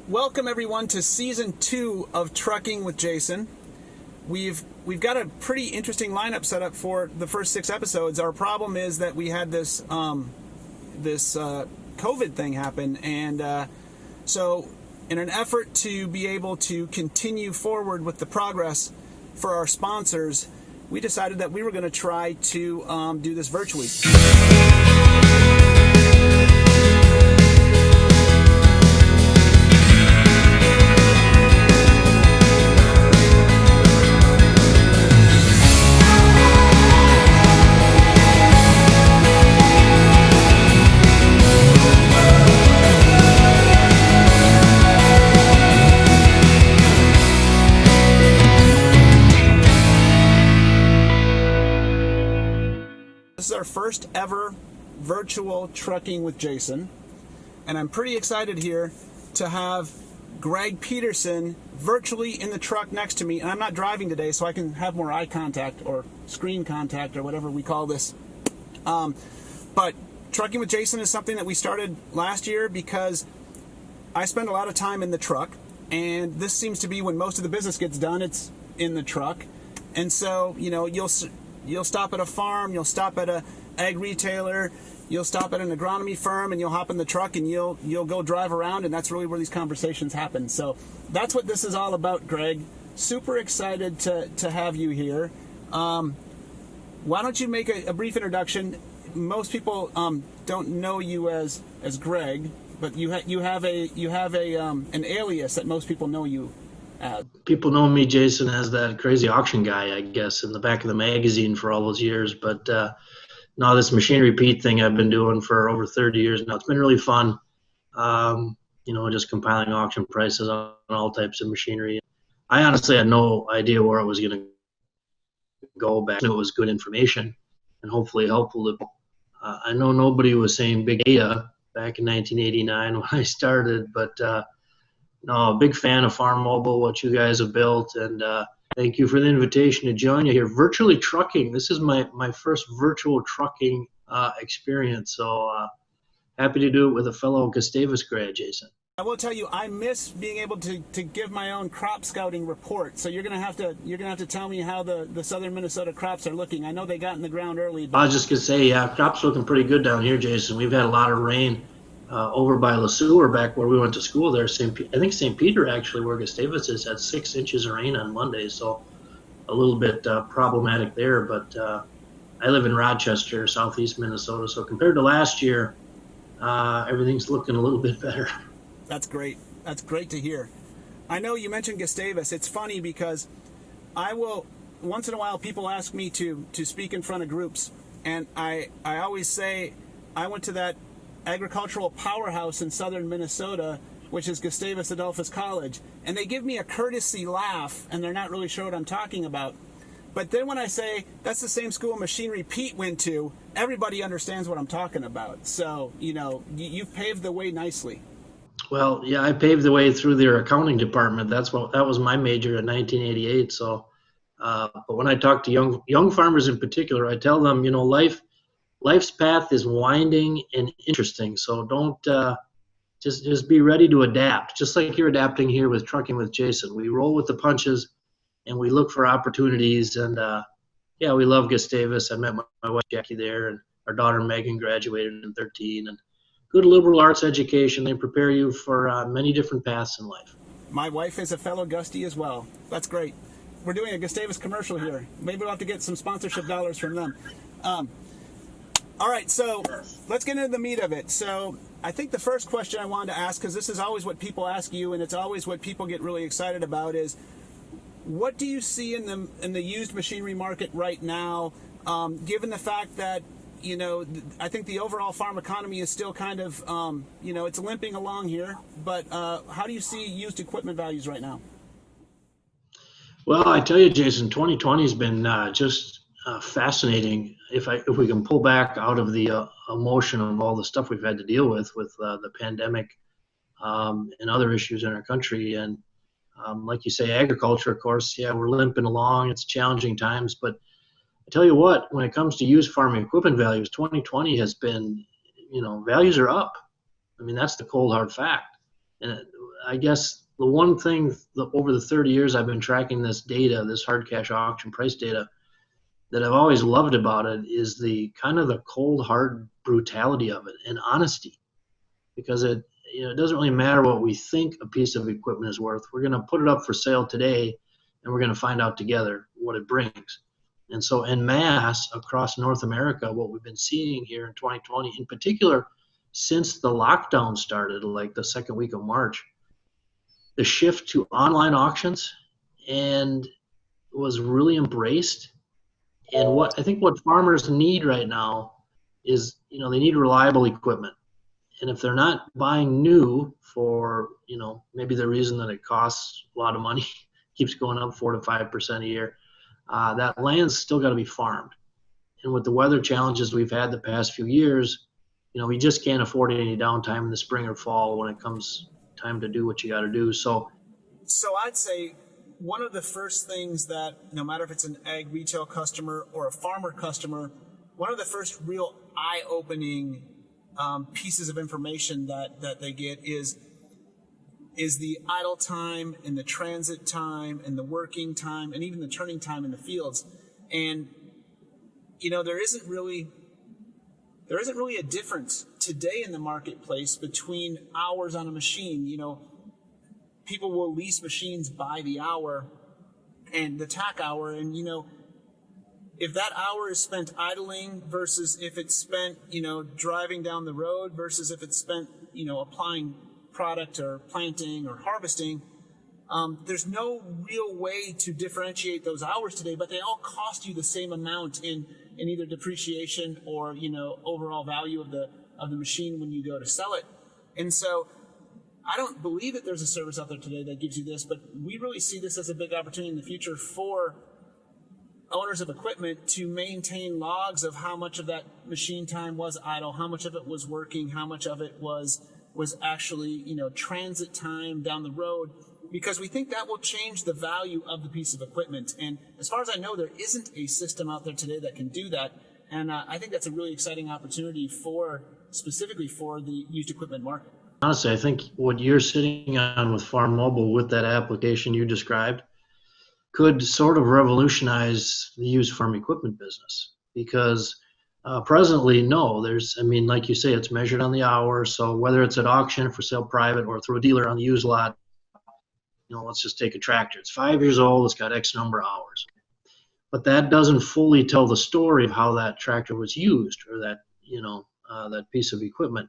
Welcome everyone to season 2 of Trucking with Jason. We've got a pretty interesting lineup set up for the first 6 episodes. Our problem is that we had this COVID thing happen, and so in an effort to be able to continue forward with the progress for our sponsors, we decided that we were going to try to do this virtually. This is our first ever virtual Trucking with Jason, and I'm pretty excited here to have Greg Peterson virtually in the truck next to me. And I'm not driving today, so I can have more eye contact or screen contact or whatever we call this. But Trucking with Jason is something that we started last year because I spend a lot of time in the truck, and this seems to be when most of the business gets done. It's in the truck. And so, you'll stop at a farm, you'll stop at a ag retailer, you'll stop at an agronomy firm, and you'll hop in the truck and you'll go drive around, and that's really where these conversations happen. So that's what this is all about, Greg. Super excited to have you here. Why don't you make a brief introduction? Most people don't know you as Greg, but you have an alias that most people know you as. People know me, Jason, as that crazy auction guy, I guess, in the back of the magazine for all those years. But now this machine repeat thing I've been doing for over 30 years now. It's been really fun, just compiling auction prices on all types of machinery. I honestly had no idea where I was going to go back. I knew it was good information and hopefully helpful. I know nobody was saying big data back in 1989 when I started, but no, a big fan of Farm Mobile, what you guys have built, and thank you for the invitation to join you here. Virtually trucking. This is my first virtual trucking experience, so happy to do it with a fellow Gustavus grad, Jason. I will tell you, I miss being able to give my own crop scouting report. So you're gonna have to tell me how the southern Minnesota crops are looking. I know they got in the ground early. But I was just gonna say, yeah, crops looking pretty good down here, Jason. We've had a lot of rain. Over by Le Sueur, back where we went to school there, I think St. Peter actually, where Gustavus is, had 6 inches of rain on Monday, so a little bit problematic there. But I live in Rochester, southeast Minnesota, so compared to last year, everything's looking a little bit better. That's great. That's great to hear. I know you mentioned Gustavus. It's funny because once in a while, people ask me to speak in front of groups, and I always say I went to that agricultural powerhouse in southern Minnesota, which is Gustavus Adolphus College, and they give me a courtesy laugh, and they're not really sure what I'm talking about. But then when I say that's the same school Machinery Pete went to, everybody understands what I'm talking about. So you've paved the way nicely. Well, yeah, I paved the way through their accounting department. That was my major in 1988. So, but when I talk to young farmers in particular, I tell them, life's path is winding and interesting, so don't just be ready to adapt, just like you're adapting here with Trucking with Jason. We roll with the punches, and we look for opportunities, and we love Gustavus. I met my wife Jackie there, and our daughter Megan graduated in 13, and good liberal arts education. They prepare you for many different paths in life. My wife is a fellow Gustie as well. That's great. We're doing a Gustavus commercial here. Maybe we'll have to get some sponsorship dollars from them. All right, so let's get into the meat of it. So I think the first question I wanted to ask, because this is always what people ask you, and it's always what people get really excited about, is what do you see in the used machinery market right now, given the fact that, I think the overall farm economy is still kind of, it's limping along here, but how do you see used equipment values right now? Well, I tell you, Jason, 2020 has been just fascinating. If we can pull back out of the emotion of all the stuff we've had to deal with the pandemic and other issues in our country, and like you say, agriculture, of course, yeah, we're limping along. It's challenging times, but I tell you what, when it comes to used farming equipment values, 2020 has been, values are up. I mean, that's the cold hard fact. And I guess the one thing over the 30 years I've been tracking this data, this hard cash auction price data, that I've always loved about it is the kind of the cold hard brutality of it and honesty, because it doesn't really matter what we think a piece of equipment is worth. We're going to put it up for sale today, and we're going to find out together what it brings. And so en masse across North America, what we've been seeing here in 2020, in particular, since the lockdown started, like the second week of March, the shift to online auctions and was really embraced. And what I think what farmers need right now is, they need reliable equipment. And if they're not buying new for, maybe the reason that it costs a lot of money, keeps going up 4 to 5% a year, that land's still got to be farmed. And with the weather challenges we've had the past few years, we just can't afford any downtime in the spring or fall when it comes time to do what you got to do. So I'd say one of the first things that, no matter if it's an ag retail customer or a farmer customer, one of the first real eye-opening pieces of information that they get is the idle time and the transit time and the working time and even the turning time in the fields. And there isn't really a difference today in the marketplace between hours on a machine. People will lease machines by the hour and the tack hour, and if that hour is spent idling versus if it's spent driving down the road versus if it's spent applying product or planting or harvesting, there's no real way to differentiate those hours today, but they all cost you the same amount in either depreciation or overall value of the machine when you go to sell it. And so I don't believe that there's a service out there today that gives you this, but we really see this as a big opportunity in the future for owners of equipment to maintain logs of how much of that machine time was idle, how much of it was working, how much of it was actually transit time down the road, because we think that will change the value of the piece of equipment. And as far as I know, there isn't a system out there today that can do that. And I think that's a really exciting opportunity specifically for the used equipment market. Honestly, I think what you're sitting on with Farm Mobile, with that application you described, could sort of revolutionize the used farm equipment business. Because presently, no, like you say, it's measured on the hour. So whether it's at auction, for sale private, or through a dealer on the used lot, let's just take a tractor. It's 5 years old. It's got X number of hours. But that doesn't fully tell the story of how that tractor was used, or that, that piece of equipment.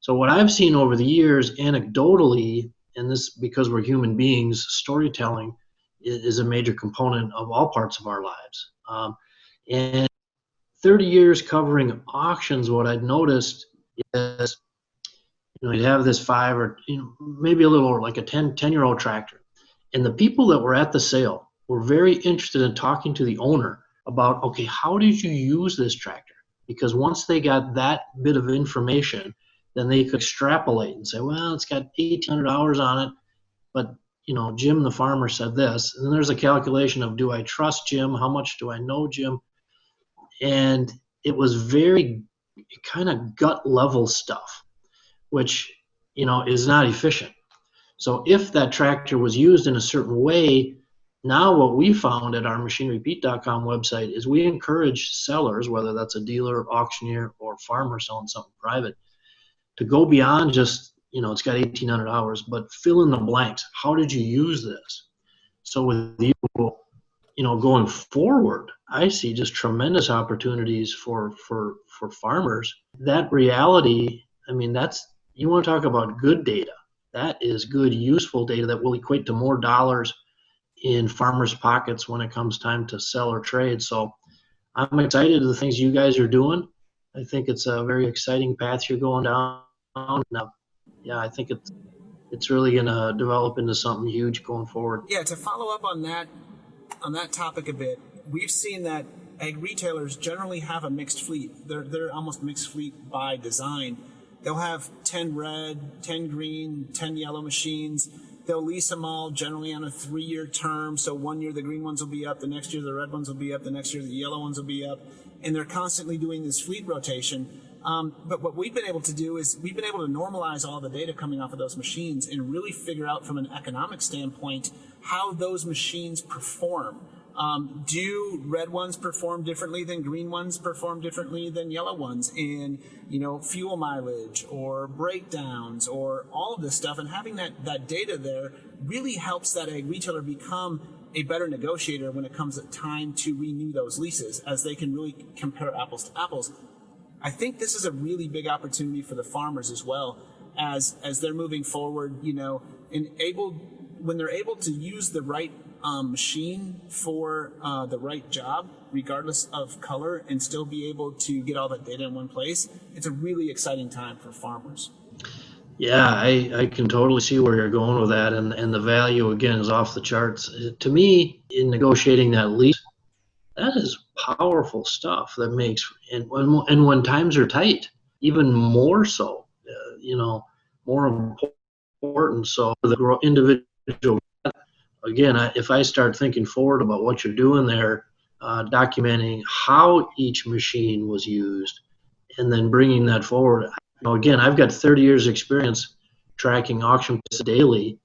So what I've seen over the years, anecdotally, and this because we're human beings, storytelling is a major component of all parts of our lives. And 30 years covering auctions, what I'd noticed is, you'd have this 5 or maybe a little over, like a 10-year-old tractor. And the people that were at the sale were very interested in talking to the owner about, okay, how did you use this tractor? Because once they got that bit of information, then they could extrapolate and say, well, it's got 1,800 hours on it, but Jim, the farmer, said this. And then there's a calculation of, do I trust Jim? How much do I know Jim? And it was very kind of gut level stuff, which, is not efficient. So if that tractor was used in a certain way, now what we found at our machinerypete.com website is we encourage sellers, whether that's a dealer, auctioneer, or farmer selling something private, to go beyond just, it's got 1,800 hours, but fill in the blanks. How did you use this? So with you, going forward, I see just tremendous opportunities for farmers. That reality, you want to talk about good data. That is good, useful data that will equate to more dollars in farmers' pockets when it comes time to sell or trade. So I'm excited to the things you guys are doing. I think it's a very exciting path you're going down. Yeah, I think it's really going to develop into something huge going forward. Yeah, to follow up on that topic a bit, we've seen that ag retailers generally have a mixed fleet. They're almost mixed fleet by design. They'll have 10 red, 10 green, 10 yellow machines. They'll lease them all generally on a 3-year term. So 1 year the green ones will be up, the next year the red ones will be up, the next year the yellow ones will be up. And they're constantly doing this fleet rotation. But what we've been able to do is we've been able to normalize all the data coming off of those machines and really figure out from an economic standpoint how those machines perform. Do red ones perform differently than green ones, perform differently than yellow ones in, fuel mileage or breakdowns or all of this stuff? And having that data there really helps that ag retailer become a better negotiator when it comes time to renew those leases, as they can really compare apples to apples. I think this is a really big opportunity for the farmers as well, as they're moving forward, when they're able to use the right machine for the right job, regardless of color, and still be able to get all that data in one place. It's a really exciting time for farmers. Yeah, I can totally see where you're going with that, and the value again is off the charts. To me, in negotiating that lease, that is powerful stuff. That makes and when times are tight, even more so. More important. So for the individual, again, if I start thinking forward about what you're doing there, documenting how each machine was used, and then bringing that forward. Again, I've got 30 years experience tracking auction prices daily,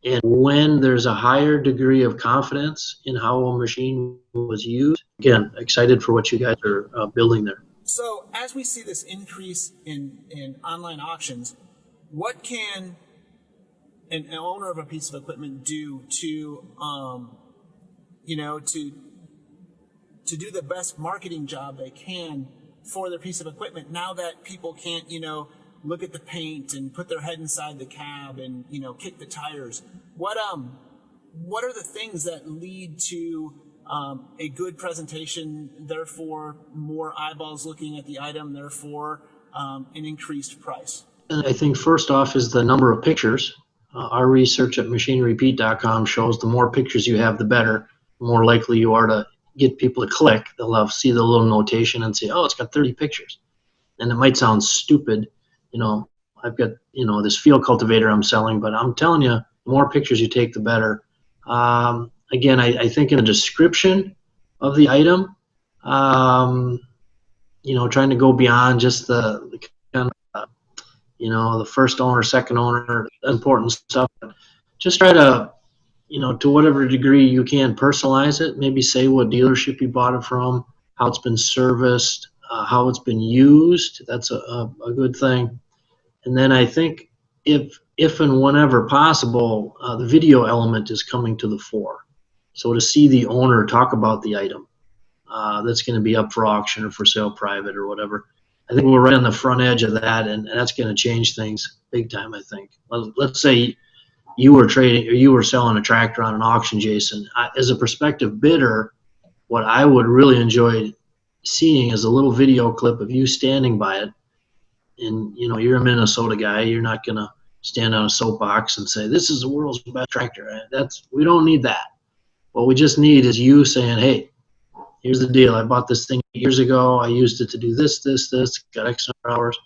and when there's a higher degree of confidence in how a machine was used, again, excited for what you guys are building there. So as we see this increase in online auctions, what can an owner of a piece of equipment do to do the best marketing job they can for their piece of equipment, now that people can't look at the paint and put their head inside the cab and kick the tires? What are the things that lead to a good presentation, therefore more eyeballs looking at the item, therefore an increased price? And I think first off is the number of pictures. Our research at machinerepeat.com shows the more pictures you have, the better. The more likely you are to get people to click. They'll see the little notation and say, oh, it's got 30 pictures. And it might sound stupid. I've got, this field cultivator I'm selling, but I'm telling you, the more pictures you take, the better. Again, I think in the description of the item, trying to go beyond just the kind of, the first owner, second owner, important stuff. Just try to, to whatever degree you can, personalize it. Maybe say what dealership you bought it from, how it's been serviced, how it's been used. That's a good thing. And then I think if and whenever possible, the video element is coming to the fore. So to see the owner talk about the item that's going to be up for auction or for sale private or whatever, I think we're right on the front edge of that, and that's going to change things big time, I think. Let's say you were trading or you were selling a tractor on an auction, Jason. As a prospective bidder, what I would really enjoy seeing is a little video clip of you standing by it. And, you're a Minnesota guy. You're not going to stand on a soapbox and say, this is the world's best tractor. We don't need that. What we just need is you saying, hey, here's the deal. I bought this thing years ago. I used it to do this, got X number of hours.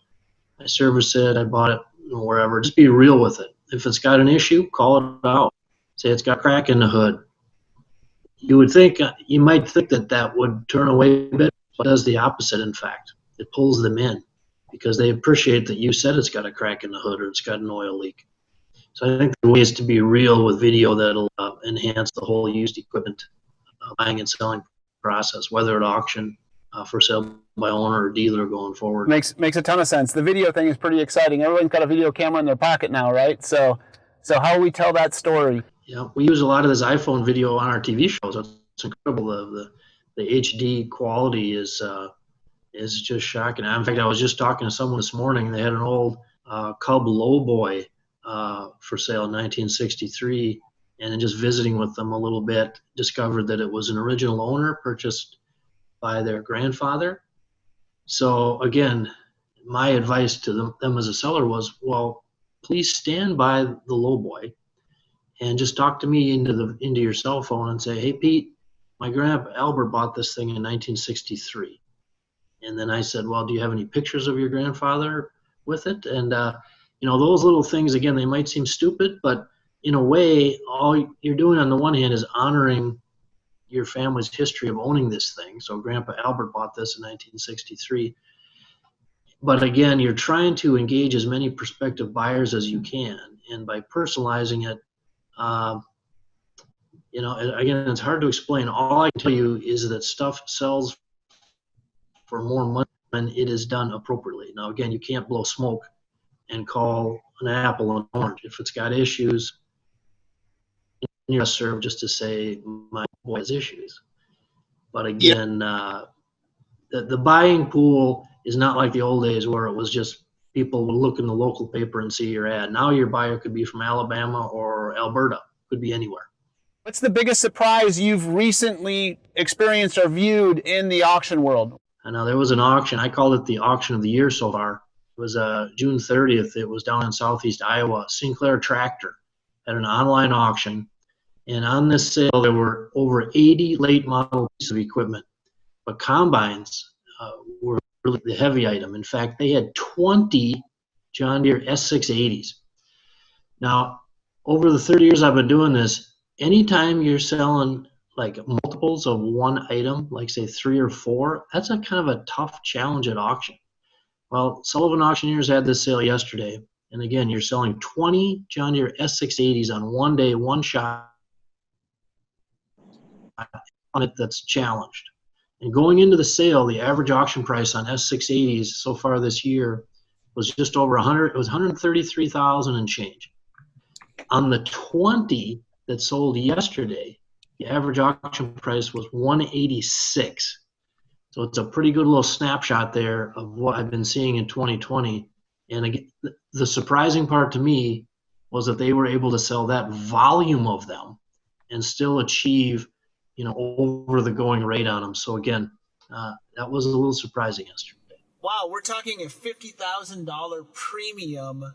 I serviced it. I bought it wherever. Just be real with it. If it's got an issue, call it out. Say it's got a crack in the hood. You might think that would turn away a bit, but it does the opposite, in fact. It pulls them in because they appreciate that you said it's got a crack in the hood or it's got an oil leak. So I think there are ways to be real with video that'll enhance the whole used equipment buying and selling process, whether at auction, for sale by owner or dealer going forward. Makes a ton of sense. The video thing is pretty exciting. Everyone's got a video camera in their pocket now, right? So how do we tell that story? Yeah, we use a lot of this iPhone video on our TV shows. It's incredible. The HD quality is just shocking. In fact, I was just talking to someone this morning. They had an old Cub Lowboy for sale in 1963, and then just visiting with them a little bit, discovered that it was an original owner purchased by their grandfather. So again, my advice to them as a seller was, well, please stand by the lowboy and just talk to me into your cell phone and say, hey, Pete, my grandpa Albert bought this thing in 1963. And then I said, well, do you have any pictures of your grandfather with it? And, those little things, again, they might seem stupid, but in a way, all you're doing on the one hand is honoring your family's history of owning this thing. So Grandpa Albert bought this in 1963. But again, you're trying to engage as many prospective buyers as you can, and by personalizing it, again, it's hard to explain. All I can tell you is that stuff sells for more money when it is done appropriately. Now, again, you can't blow smoke and call an apple an orange. If it's got issues, you're served just to say my boy has issues. But again, the buying pool is not like the old days where it was just people would look in the local paper and see your ad. Now your buyer could be from Alabama or Alberta, could be anywhere. What's the biggest surprise you've recently experienced or viewed in the auction world? I know there was an auction. I called it the auction of the year so far. It was June 30th. It was down in southeast Iowa. Sinclair Tractor had an online auction. And on this sale, there were over 80 late model pieces of equipment. But combines were really the heavy item. In fact, they had 20 John Deere S680s. Now, over the 30 years I've been doing this, anytime you're selling like multiples of one item, like say 3 or 4, that's a kind of a tough challenge at auction. Well, Sullivan Auctioneers had this sale yesterday. And again, you're selling 20 John Deere S680s on one day, one shot on it that's challenged. And going into the sale, the average auction price on S680s so far this year was just over 100. It was 133,000 and change. On the 20 that sold yesterday, the average auction price was 186. So it's a pretty good little snapshot there of what I've been seeing in 2020. And again, the surprising part to me was that they were able to sell that volume of them and still achieve, over the going rate on them. So again, that was a little surprising yesterday. Wow, we're talking a $50,000 premium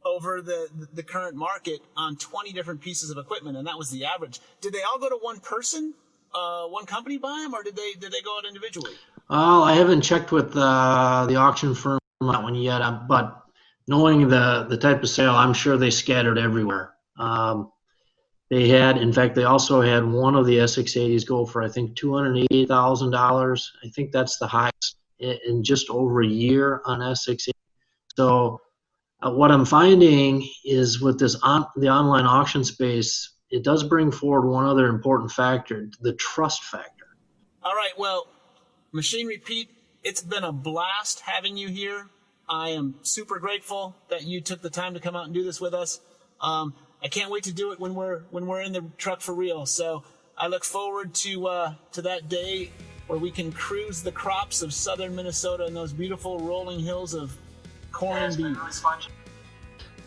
over the current market on 20 different pieces of equipment, and that was the average. Did they all go to one person, one company buy them, or did they go out individually? I haven't checked with the auction firm on that one yet, but knowing the type of sale, I'm sure they scattered everywhere. They also had one of the S680s go for, I think, $288,000. I think that's the highest in just over a year on S680. So what I'm finding is with the online auction space, it does bring forward one other important factor, the trust factor. All right, well, Machinery Pete, it's been a blast having you here. I am super grateful that you took the time to come out and do this with us. I can't wait to do it when we're in the truck for real. So I look forward to that day where we can cruise the crops of southern Minnesota and those beautiful rolling hills of corn and beans.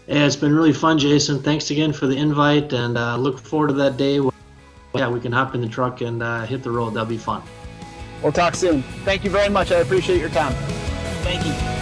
Yeah, it's been really fun, Jason. Thanks again for the invite, and look forward to that day where we can hop in the truck and hit the road. That'll be fun. We'll talk soon. Thank you very much. I appreciate your time. Thank you.